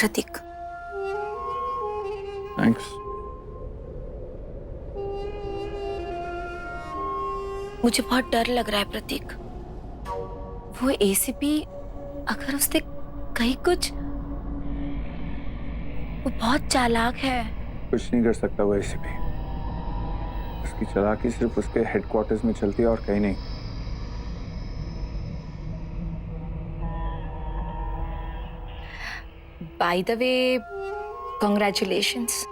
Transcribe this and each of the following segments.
प्रतीक। Thanks. मुझे बहुत डर लग रहा है प्रतीक। वो एसीपी अगर उसने कहीं कुछ, वो बहुत चालाक है। कुछ नहीं कर सकता वो एसीपी। उसकी चालाकी सिर्फ उसके हेडक्वार्टर्स में चलती है और कहीं नहीं। By the way, congratulations.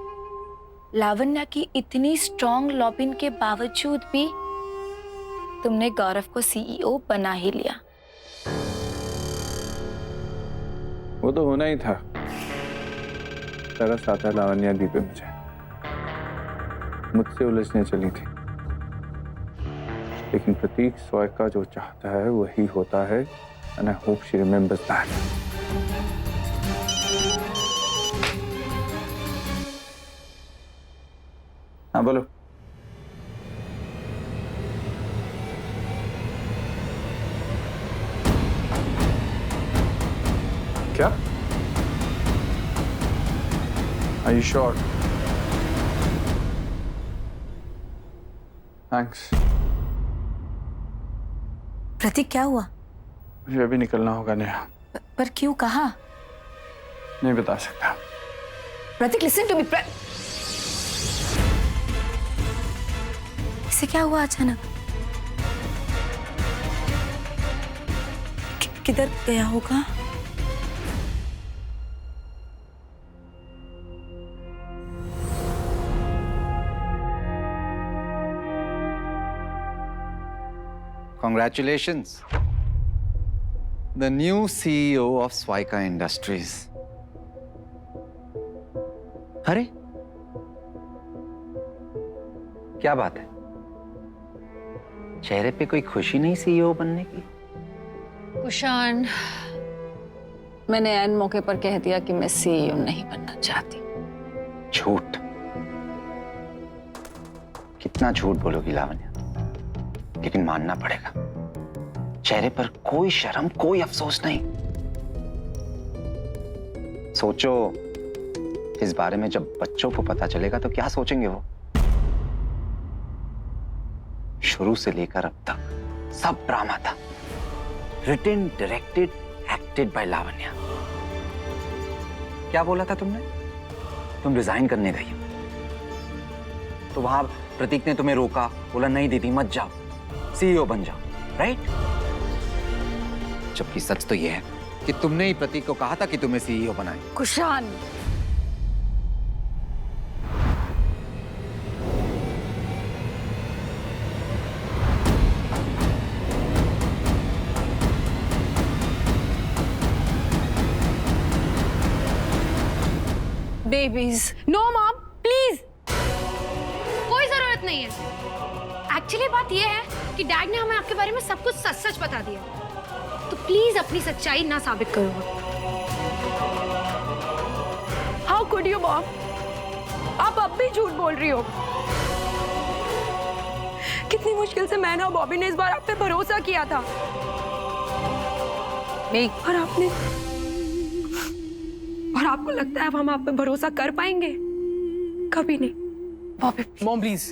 Lavanya की इतनी स्ट्रॉन्ग लॉबिंग के बावजूद भी तुमने गौरव को सीईओ बना ही लिया। वो तो होना ही था। तरस आता लावण्या दी पे मुझसे उलझने चली थी, लेकिन प्रतीक स्वयं का जो चाहता है वही होता है। And I hope she remembers that. हाँ बोलो। क्या? Are you sure? Thanks. प्रतीक क्या हुआ? मुझे अभी निकलना होगा नेहा। पर क्यों, कहा? नहीं बता सकता। प्रतीक लिसन टू मी। इसे क्या हुआ अचानक? किधर गया होगा? Congratulations, the new CEO of Swaika Industries. अरे क्या बात है, चेहरे पे कोई खुशी नहीं सीईओ बनने की? कुशान, मैंने ऐन मौके पर कह दिया कि मैं सीईओ नहीं बनना चाहती। झूठ, कितना झूठ बोलोगी लावण्या, लेकिन मानना पड़ेगा, चेहरे पर कोई शर्म, कोई अफसोस नहीं। सोचो, इस बारे में जब बच्चों को पता चलेगा तो क्या सोचेंगे वो? शुरू से लेकर अब तक सब ड्रामा था, written, directed, acted by Lavanya. क्या बोला था तुमने? तुम रिजाइन करने गई हो, तो वहां प्रतीक ने तुम्हें रोका, बोला नहीं दीदी मत जाओ, सीईओ बन जाओ, राइट? जबकि सच तो यह है कि तुमने ही प्रतीक को कहा था कि तुम्हें सीईओ बनाए। Kushan, babies. No mom please, कोई जरूरत नहीं है। एक्चुअली बात यह है कि डैड ने हमें आपके बारे में सब कुछ सच सच बता दिया, तो प्लीज अपनी सच्चाई ना साबित करो। हाउ कुड यू मॉम, आप अब भी झूठ बोल रही हो। कितनी मुश्किल से मैंने और बॉबी ने इस बार आप पे भरोसा किया था, और आपको लगता है अब हम आप पे भरोसा कर पाएंगे? कभी नहीं। बॉबी मॉम प्लीज,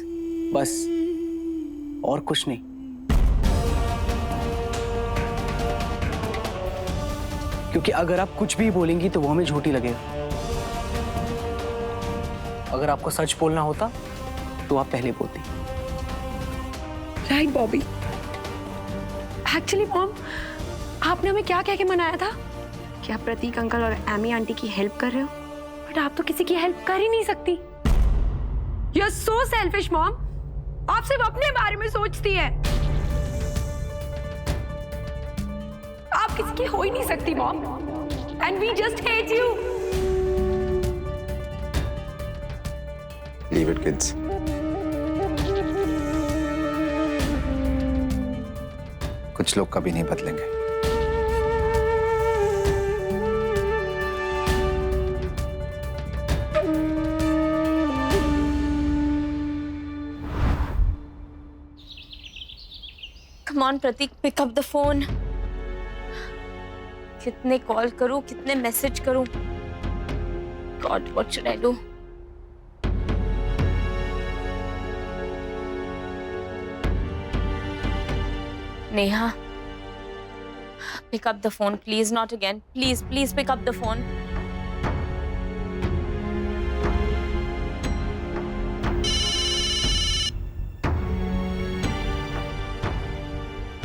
बस और कुछ नहीं। क्योंकि अगर आप कुछ भी बोलेंगी तो वो हमें झूठी लगेगा। अगर आपको सच बोलना होता तो आप पहले बोलती। राइट बॉबी। एक्चुअली मॉम, आपने हमें क्या कह के मनाया था कि आप प्रतीक अंकल और एमी आंटी की हेल्प कर रहे हो, बट आप तो किसी की हेल्प कर ही नहीं सकती। You are so selfish mom, आप सिर्फ अपने बारे में सोचती है। आप किसी की हो ही नहीं सकती mom, and we just hate you. Leave it kids. कुछ लोग कभी नहीं बदलेंगे। Come on Prateek, pick up the phone. कितने कॉल करूं, कितने मैसेज करूं? God, what should I do? Neha, pick up the phone, please. Not again. Please, please pick up the phone.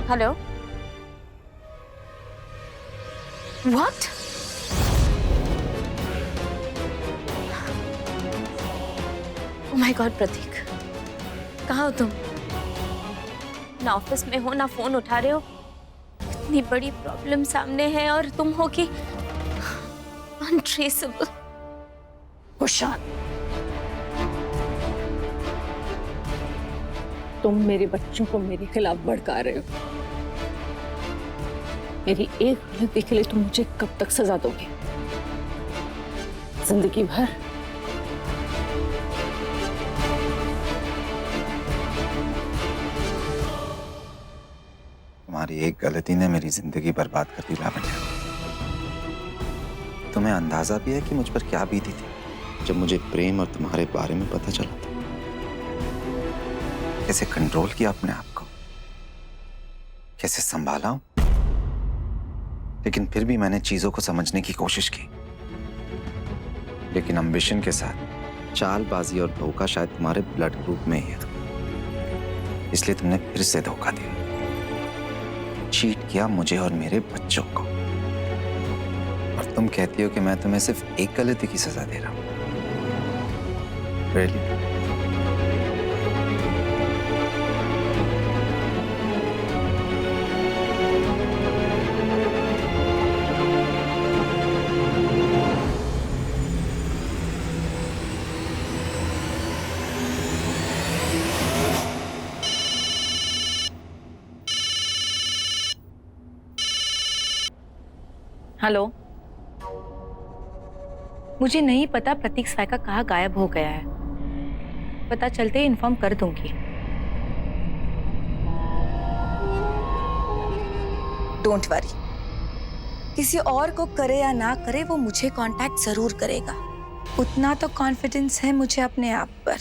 Hello? What? Oh my God, प्रतीक, कहाँ हो तुम? ना office में हो, ना फोन उठा रहे हो। इतनी बड़ी प्रॉब्लम सामने है और तुम हो कि अनट्रेसेबल। कुशान, तुम मेरे बच्चों को मेरे खिलाफ भड़का रहे हो। मेरी एक गलती के लिए तुम मुझे कब तक सजा दोगे? जिंदगी भर? तुम्हारी एक गलती ने मेरी जिंदगी बर्बाद कर दी लावण्या। तुम्हें अंदाजा भी है कि मुझ पर क्या बीती थी जब मुझे प्रेम और तुम्हारे बारे में पता चला था? कैसे कंट्रोल किया अपने आप को, कैसे संभाला हूं। लेकिन फिर भी मैंने चीजों को समझने की कोशिश की। लेकिन एम्बिशन के साथ चालबाजी और धोखा शायद तुम्हारे ब्लड ग्रुप में ही है, इसलिए तुमने फिर से धोखा दिया, चीट किया मुझे और मेरे बच्चों को। और तुम कहती हो कि मैं तुम्हें सिर्फ एक गलती की सजा दे रहा हूं। Really? हेलो, मुझे नहीं पता प्रतीक सायका कहाँ गायब हो गया है। पता चलते ही इन्फॉर्म कर दूंगी। डोंट वरी, किसी और को करे या ना करे वो मुझे कांटेक्ट जरूर करेगा। उतना तो कॉन्फिडेंस है मुझे अपने आप पर,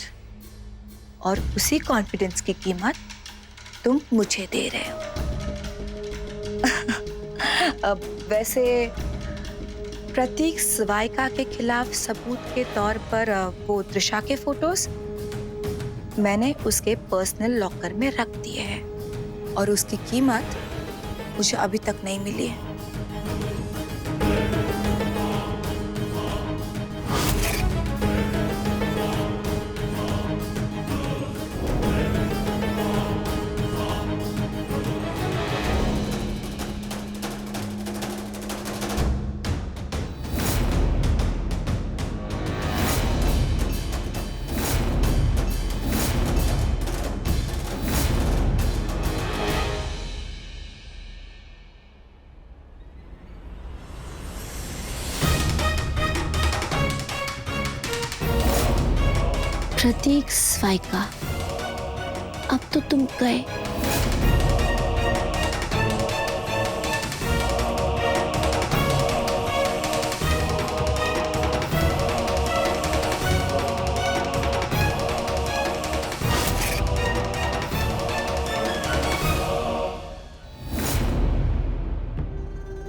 और उसी कॉन्फिडेंस की कीमत तुम मुझे दे रहे हो। अब वैसे प्रतीक स्वायका के खिलाफ सबूत के तौर पर वो त्रिशा के फोटोज मैंने उसके पर्सनल लॉकर में रख दिए हैं, और उसकी कीमत मुझे अभी तक नहीं मिली है। प्रतीक स्वायका, अब तो तुम गए।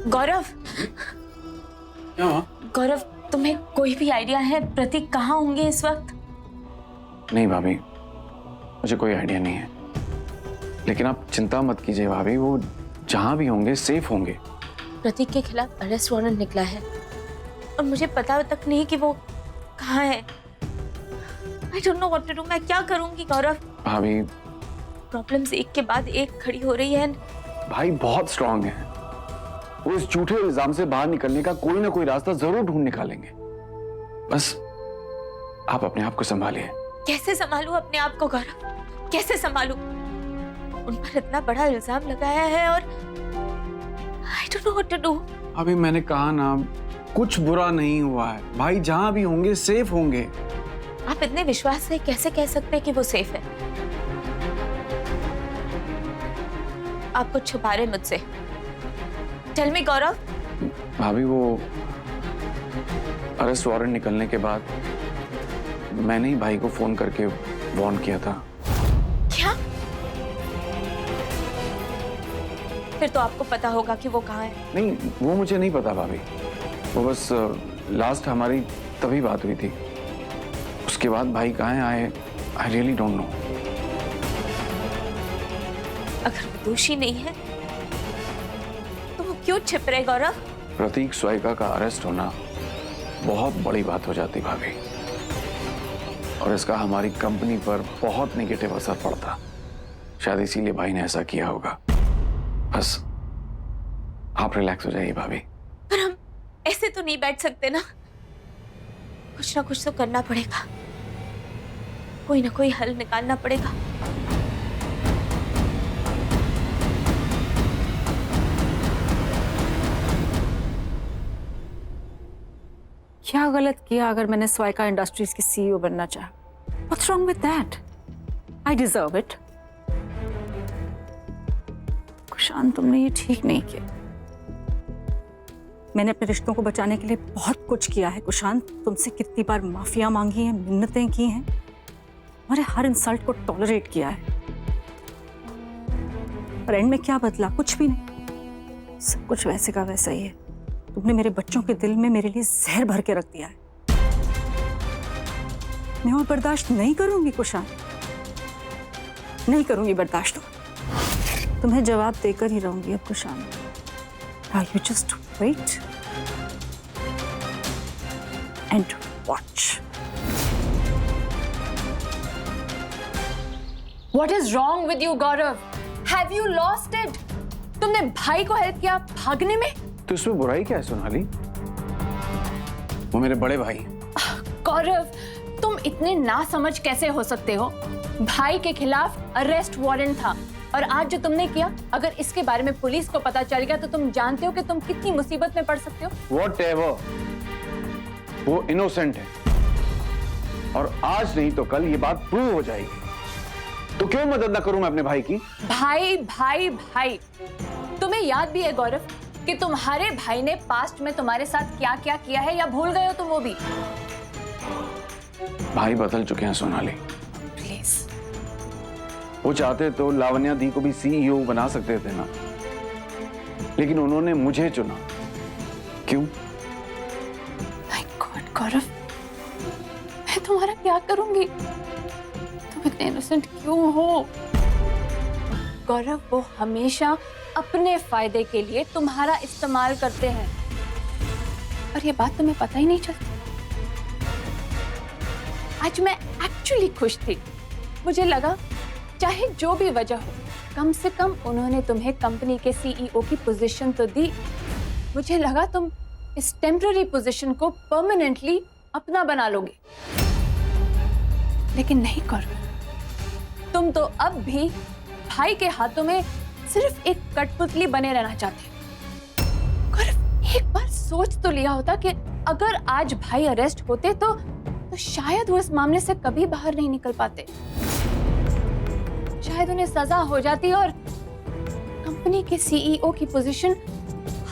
गौरव, गौरव, तुम्हें कोई भी आइडिया है प्रतीक कहाँ होंगे इस वक्त? नहीं भाभी, मुझे कोई आइडिया नहीं है। लेकिन आप चिंता मत कीजिए भाभी, वो जहां भी होंगे सेफ होंगे। प्रतीक के खिलाफ अरेस्ट वारंट निकला है और मुझे पता तक नहीं कि वो कहाँ है। I don't know what to do। मैं क्या करूंगी गौरव? भाभी, प्रॉब्लम्स एक के बाद एक खड़ी हो रही है। भाई बहुत स्ट्रांग है, वो इस झूठे इल्जाम से बाहर निकलने का कोई ना कोई रास्ता जरूर ढूंढ निकालेंगे। बस आप अपने आप को संभालिए। कैसे संभालूं अपने आप को गौरव, कैसे संभालूं? उन पर इतना बड़ा इल्जाम लगाया है और I don't know what to do। अभी मैंने कहा ना, कुछ बुरा नहीं हुआ है। भाई जहां भी होंगे सेफ होंगे। आप इतने विश्वास से कैसे कह सकते हैं कि वो सेफ है? आप कुछ छुपा रहे मुझसे। टेल मी गौरव। भाभी वो अरेस्ट वारंट निकलने के बाद मैंने ही भाई को फोन करके वार्न किया था। क्या? फिर तो आपको पता होगा कि वो कहाँ है। नहीं, वो मुझे नहीं पता भाभी। वो बस लास्ट हमारी तभी बात हुई थी। उसके बाद भाई कहाँ है, आई रियली डोंट नो। अगर वो दोषी नहीं है तो वो क्यों छिप रहे गौरव? प्रतीक स्वाइका का अरेस्ट होना बहुत बड़ी बात हो जाती भाभी, और इसका हमारी कंपनी पर बहुत नेगेटिव असर पड़ता। शायद इसीलिए भाई ने ऐसा किया होगा। बस आप रिलैक्स हो जाइए भाभी। पर हम ऐसे तो नहीं बैठ सकते ना, कुछ ना कुछ तो करना पड़ेगा, कोई ना कोई हल निकालना पड़ेगा। क्या गलत किया अगर मैंने स्वाइका इंडस्ट्रीज की सीईओ बनना चाहा? What's wrong with that? I deserve it. Kushan, तुमने ये ठीक नहीं किया। मैंने अपने रिश्तों को बचाने के लिए बहुत कुछ किया है कुशान। तुमसे कितनी बार माफिया मांगी है, मिन्नतें की हैं, तुम्हारे हर इंसल्ट को टॉलरेट किया है, और एंड में क्या बदला? कुछ भी नहीं। सब कुछ वैसे का वैसा ही है। तुमने मेरे बच्चों के दिल में मेरे लिए जहर भर के रख दिया है। मैं और बर्दाश्त नहीं करूंगी कुशान, नहीं करूंगी बर्दाश्त। तुम्हें जवाब देकर ही रहूंगी अब Kushan. Now you just wait and watch. What is wrong with you, Gaurav? Have you lost it? तुमने भाई को हेल्प किया भागने में? तो इसमें बुराई क्या है सोनाली? वो मेरे बड़े भाई हैं। गौरव, तुम इतने नासमझ कैसे हो सकते हो? भाई के खिलाफ अरेस्ट वारंट था, और आज जो तुमने किया, अगर इसके बारे में पुलिस को पता चल गया तो तुम जानते हो कि तुम कितनी मुसीबत में पड़ सकते हो। Whatever, वो इनोसेंट है, और आज नहीं तो कल ये बात प्रूव हो जाएगी। तो क्यों मदद ना करूं मैं अपने भाई की? भाई भाई भाई, तुम्हें याद भी है गौरव कि तुम्हारे भाई ने पास्ट में तुम्हारे साथ क्या क्या किया है, या भूल गए हो तुम वो भी? भाई बदल चुके हैं सोनाली। प्लीज। वो चाहते तो लावण्या दी को भी सीईओ बना सकते थे ना, लेकिन उन्होंने मुझे चुना। क्यों? माय गॉड गौरव, मैं तुम्हारा क्या करूंगी? तुम इतने इनोसेंट क्यों हो? गौरव, वो हमेशा अपने फायदे के लिए तुम्हारा इस्तेमाल करते हैं, और ये बात तुम्हें पता ही नहीं चलती। आज मैं एक्चुअली खुश थी। मुझे लगा चाहे जो भी वजह हो, कम से कम उन्होंने तुम्हें कंपनी के सीईओ की पोजीशन तो दी। मुझे लगा तुम इस टेम्पररी पोजीशन को परमानेंटली अपना बना लोगे, लेकिन नहीं करो। तुम तो अब भी भाई के हाथों में सिर्फ एक कठपुतली बने रहना चाहते हो। और एक बार सोच तो लिया होता कि अगर आज भाई अरेस्ट होते तो शायद वो इस मामले से कभी बाहर नहीं निकल पाते। शायद उन्हें सजा हो जाती और कंपनी के सीईओ की पोजीशन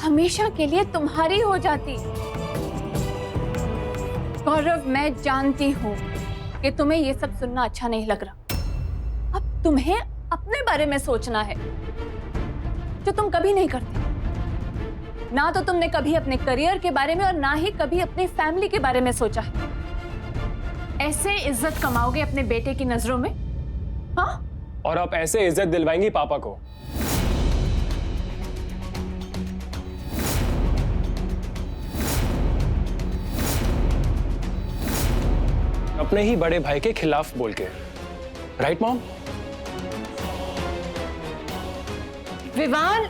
हमेशा के लिए तुम्हारी हो जाती। गौरव, मैं जानती हूँ कि तुम्हें ये सब सुनना अच्छा नहीं लग रहा। अब तुम्हें अपने बारे में सोचना है, जो तुम कभी नहीं करते। ना तो तुमने कभी अपने करियर के बारे में और ना ही कभी अपनी फैमिली के बारे में सोचा है। ऐसे इज्जत कमाओगे अपने बेटे की नजरों में? हाँ? और आप ऐसे इज्जत दिलवाएंगी पापा को? अपने ही बड़े भाई के खिलाफ बोल के, राइट मॉम? विवान,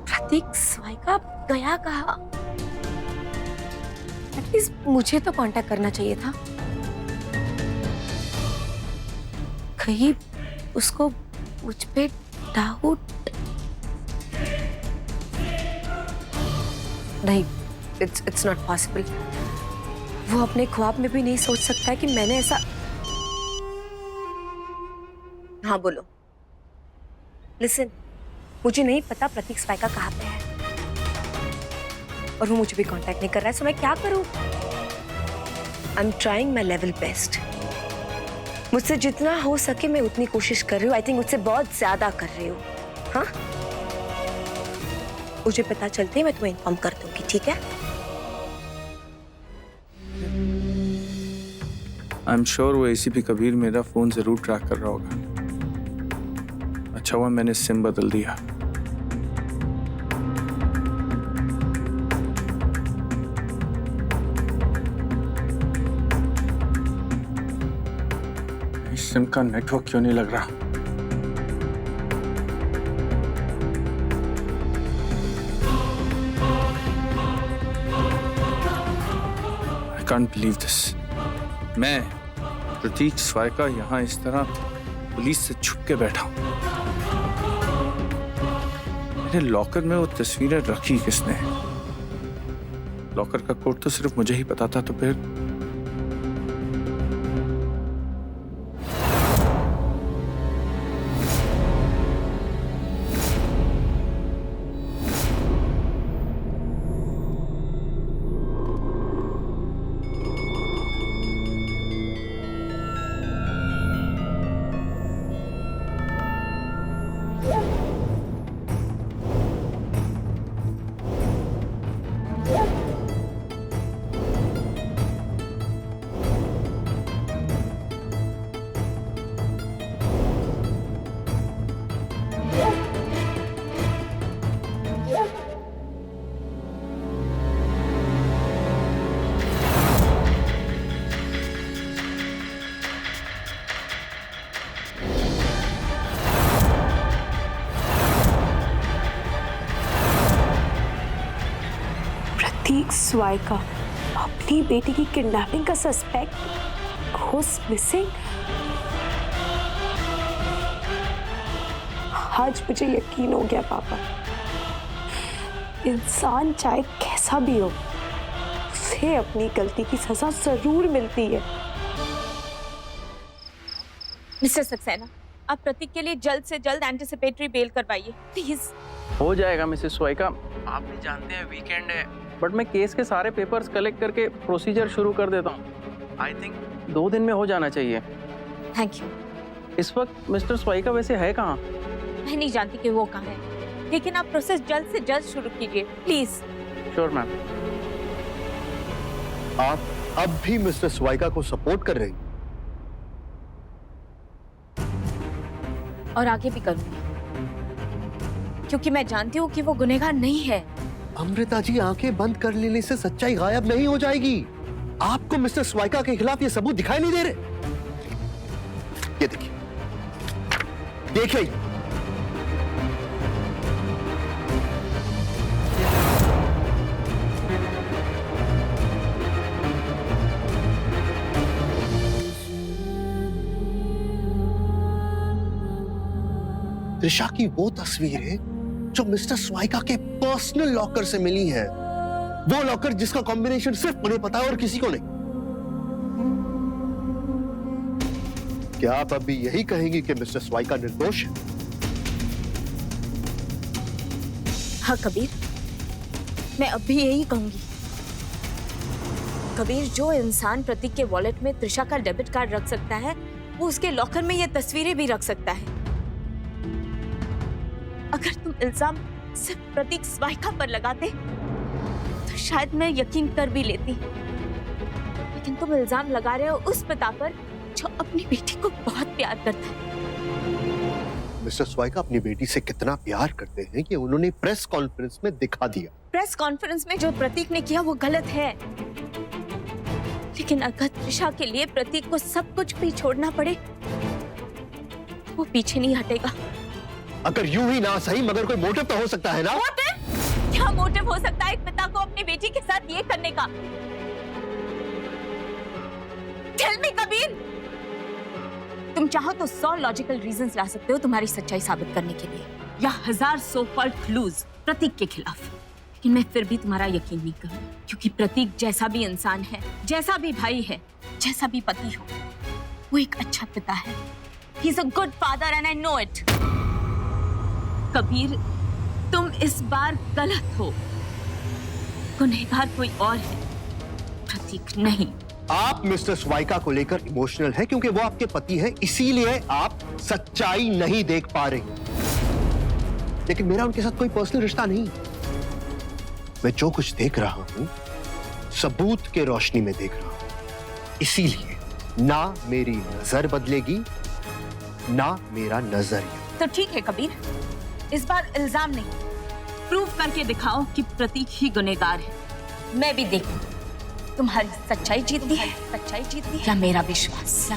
प्रतीक स्वाइका गया कहाँ? एटलीस्ट मुझे तो कांटेक्ट करना चाहिए था। कहीं उसको मुझ पे डाउट नहीं। It's not possible. वो अपने ख्वाब में भी नहीं सोच सकता है कि मैंने ऐसा। हाँ बोलो। लिसन, मुझे नहीं पता प्रतीक स्वाइका कहाँ पे है और वो मुझे भी कांटेक्ट नहीं कर रहा है, सो मैं क्या करूं? I am trying my level best. मुझसे जितना हो सके मैं उतनी कोशिश कर रही हूँ। आई थिंक मुझसे बहुत ज्यादा कर रही हूँ। हाँ, मुझे पता चलते ही मैं तुम्हें इन्फॉर्म कर दूंगी, ठीक है? आई एम श्योर वो एसीपी कबीर मेरा फोन जरूर ट्रैक कर रहा होगा। अच्छा हुआ मैंने सिम बदल दिया। इस सिम का नेटवर्क क्यों नहीं लग रहा? I can't believe this. मैं प्रतीक स्वाइका यहाँ इस तरह पुलिस से छुप के बैठा हूं। मेरे लॉकर में वो तस्वीरें रखी किसने? लॉकर का कोड तो सिर्फ मुझे ही पता था, तो फिर प्रतीक स्वाइका अपनी बेटी की किडनैपिंग का सस्पेक्ट, गोस मिसिंग। आज मुझे यकीन हो गया पापा, इंसान चाहे कैसा भी हो उसे अपनी गलती की सजा जरूर मिलती है। मिस्टर सक्सेना, आप प्रतीक के लिए जल्द से जल्द एंटिसिपेटरी बेल करवाइए प्लीज। हो जाएगा मिसेस स्वाइका। आप भी जानते हैं वीकेंड है, बट मैं केस के सारे पेपर्स कलेक्ट करके प्रोसीजर शुरू कर देता हूँ। आई थिंक 2 दिन में हो जाना चाहिए। Thank you. इस वक्त मिस्टर स्वाइका वैसे है कहाँ? मैं नहीं जानती कि वो कहाँ है, लेकिन आप प्रोसेस जल्द से जल्द शुरू कीजिए प्लीज। Sure ma'am. आप अब भी मिस्टर स्वाइका को सपोर्ट कर रहे हैं? और आगे भी करूंगी, क्योंकि मैं जानती हूँ कि वो गुनहगार नहीं है। अमृता जी, आंखें बंद कर लेने से सच्चाई गायब नहीं हो जाएगी। आपको मिस्टर स्वाइका के खिलाफ ये सबूत दिखाई नहीं दे रहे? ये देखिए, देखिए। त्रिशा की वो तस्वीर है जो मिस्टर स्वाइका के पर्सनल लॉकर से मिली है। वो लॉकर जिसका कॉम्बिनेशन सिर्फ उन्हें पता है और किसी को नहीं। क्या आप अभी यही कहेंगी कि मिस्टर स्वाइका निर्दोष है? हाँ कबीर, मैं अब भी यही कहूंगी। कबीर, जो इंसान प्रतीक के वॉलेट में त्रिशा का डेबिट कार्ड रख सकता है, वो उसके लॉकर में ये तस्वीरें भी रख सकता है। अगर तुम इल्जाम सिर्फ प्रतीक स्वाइका पर लगाते तो शायद मैं यकीन कर भी लेती, लेकिन तुम इल्जाम लगा रहे हो उस पिता पर जो अपनी बेटी को बहुत प्यार करता है। मिस्टर स्वाइका अपनी बेटी से कितना प्यार करते हैं कि उन्होंने प्रेस कॉन्फ्रेंस में दिखा दिया। प्रेस कॉन्फ्रेंस में जो प्रतीक ने किया वो गलत है, लेकिन अगर त्रिशा के लिए प्रतीक को सब कुछ भी छोड़ना पड़े, वो पीछे नहीं हटेगा। अगर यूं ही ना सही मगर कोई मोटिव तो हो सकता है ना? मोटिव? क्या मोटिव हो सकता है एक पिता को अपनी बेटी के साथ ये करने का? Tell me Kabir. तुम चाहो तो 100 लॉजिकल रीजंस ला सकते हो तुम्हारी सच्चाई साबित करने के लिए, या 1000 सो कॉल्ड क्लूज प्रतीक के खिलाफ, लेकिन मैं फिर भी तुम्हारा यकीन नहीं करूँ, क्योंकि प्रतीक जैसा भी इंसान है, जैसा भी भाई है, जैसा भी पति हो, वो एक अच्छा पिता है। He is a good father and I know it. Kabir, तुम इस बार गलत हो। गुनहगार कोई और है, प्रतीक नहीं। आप मिस्टर स्वाइका को लेकर इमोशनल हैं क्योंकि वो आपके पति हैं, इसीलिए आप सच्चाई नहीं देख पा रहे। लेकिन मेरा उनके साथ कोई पर्सनल रिश्ता नहीं। मैं जो कुछ देख रहा हूं सबूत के रोशनी में देख रहा हूं, इसीलिए ना मेरी नजर बदलेगी ना मेरा नजरिया। तो ठीक है कबीर, इस बार इल्जाम नहीं, प्रूव करके दिखाओ कि प्रतीक ही गुनहगार है। मैं भी देखूं तुम्हारी सच्चाई जीतती है या मेरा विश्वास।